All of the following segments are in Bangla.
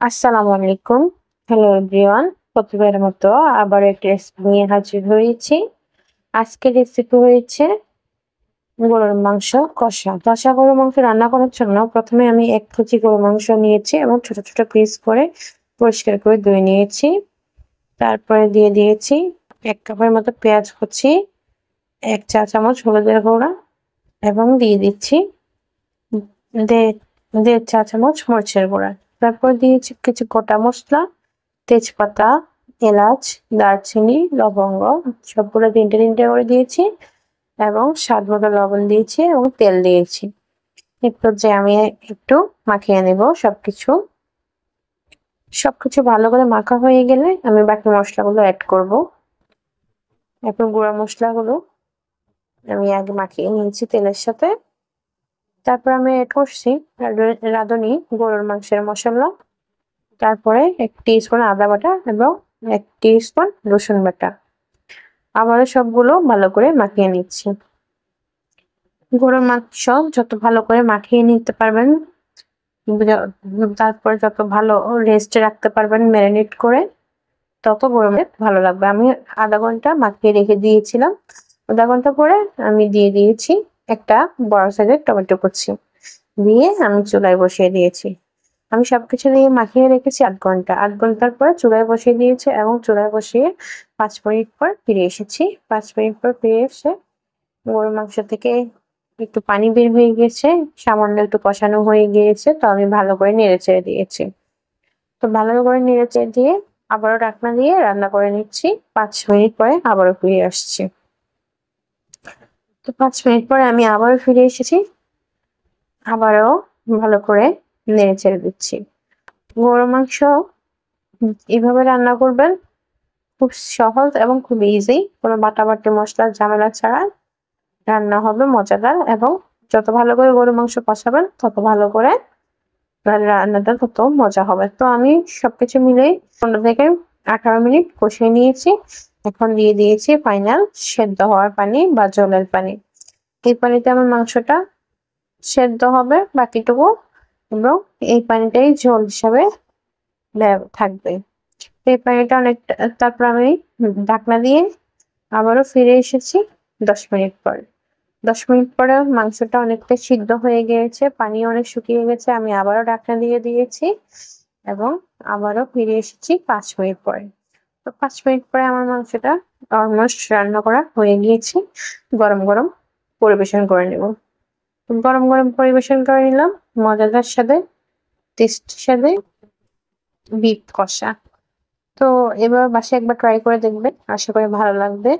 আসসালামু আলাইকুম। Hello everyone. প্রতিবারের মতো আবার একটি রেসিপি নিয়ে হাজির হয়েছি। আজকের রেসিপি হয়েছে গরুর মাংস কষা। কষা গরুর মাংস রান্না করার জন্য প্রথমে আমি ১ কেজি গরুর মাংস নিয়েছি এবং ছোট, ছোট পিস করে পরিষ্কার করে ধুয়ে নিয়েছি। তারপরে দিয়ে দিয়েছি ১ কাপের মতো পেঁয়াজ কুচি, ১ চা চামচ হলুদের গুঁড়া এবং দিয়ে দিচ্ছি দে ১.৫ চা চামচ মরিচের গুঁড়া। তারপর দিয়েছি কিছু গোটা মসলা, তেজপাতা, এলাচ, দারচিনি, লবঙ্গ সবগুলো ৩টে, ৩টে করে দিয়েছি এবং স্বাদ মতো লবণ দিয়েছি এবং তেল দিয়েছি। এই পর্যায়ে আমি একটু মাখিয়ে নেব সবকিছু। সবকিছু ভালো করে মাখা হয়ে গেলে আমি বাকি মশলাগুলো এড করব। এখন গুঁড়া মশলাগুলো আমি আগে মাখিয়ে নিয়েছি তেলের সাথে। তারপর আমি এড করছি রাঁধুনি গরুর মাংসের মশলা। তারপরে ১ টিস্পুন আদা বাটা এবং ১ টিস্পুন রসুন বাটা। আবারও সবগুলো ভালো করে মাখিয়ে নিচ্ছি। গরুর মাংস যত ভালো করে মাখিয়ে নিতে পারবেন, তারপর যত ভালো রেস্টে রাখতে পারবেন ম্যারিনেট করে, তত গরমে ভালো লাগবে। আমি ০.৫ ঘন্টা মাখিয়ে রেখে দিয়েছিলাম। ০.৫ ঘন্টা পরে আমি দিয়ে দিয়েছি একটা বড় সাইজের টমেটো কুচি। দিয়ে আমি চুলায় বসিয়ে দিয়েছি। আমি সবকিছু দিয়ে মাখিয়ে রেখেছি ৮ ঘন্টা। ৮ ঘন্টার পরে চুলায় বসিয়ে দিয়েছি এবং চুলায় বসিয়ে ৫ মিনিট পর ফিরে এসেছি। ৫ মিনিট পর ফিরে এসে গরুর মাংস থেকে একটু পানি বের হয়ে গিয়েছে, সামান্য একটু কষানো হয়ে গিয়েছে, তো আমি ভালো করে নেড়েচেড়ে দিয়েছি। তো ভালো করে নেড়েচেড়ে দিয়ে আবারও ঢাকনা দিয়ে রান্না করে নিচ্ছি। ৫ মিনিট পরে আবারও ফিরে আসছি। তো ৫ মিনিট পরে আমি আবারও ফিরে এসেছি। আবারও ভালো করে নেড়েচেড়ে দিচ্ছি। গরুর মাংস এভাবে রান্না করবেন, খুব সহজ এবং খুব ইজি, কোনো বাটাবাটি মশলার ঝামেলা ছাড়া রান্না হবে মজাদার এবং যত ভালো করে গরুর মাংস কষাবেন তত ভালো করে রান্নাটা তত মজা হবে। তো আমি সবকিছু মিলেই ১৫ থেকে ১৮ মিনিট কষিয়ে নিয়েছি। এখন দিয়ে দিয়েছি ফাইনাল সেদ্ধ হওয়ার পানি বা জলের পানি। এই পানিতে আমার মাংসটা সেদ্ধ হবে বাকিটুকু এবং এই পানিটাই ঝোল হিসাবে থাকবে। এই পানিটা অনেকটা। তারপর আমি ঢাকনা দিয়ে আবারও ফিরে এসেছি ১০ মিনিট পর। ১০ মিনিট পরে মাংসটা অনেকটা সিদ্ধ হয়ে গিয়েছে, পানি অনেক শুকিয়ে গেছে। আমি আবারও ঢাকনা দিয়ে দিয়েছি এবং আবারও ফিরে এসেছি ৫ মিনিট পরে। তো ৫ মিনিট পরে আমার মাংসটা অলমোস্ট রান্না করা হয়ে গিয়েছে। গরম, গরম পরিবেশন করে নেব। গরম, গরম পরিবেশন করে নিলাম মজাদার স্বাদে, টেস্টি স্বাদে বিফ কষা। তো এবার বাসায় একবার ট্রাই করে দেখবেন। আশা করি ভালো লাগবে।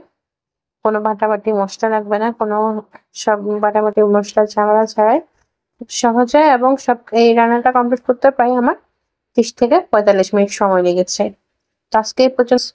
কোনো বাটাবাটি মসলা লাগবে না, কোনো সব বাটাবাটি মসলার ঝামেলা ছাড়াই খুব সহজে এবং এই রান্নাটা কমপ্লিট করতে প্রায় আমার ৩০ থেকে ৪৫ মিনিট সময় লেগেছে। তো আজকে এই পর্যন্ত।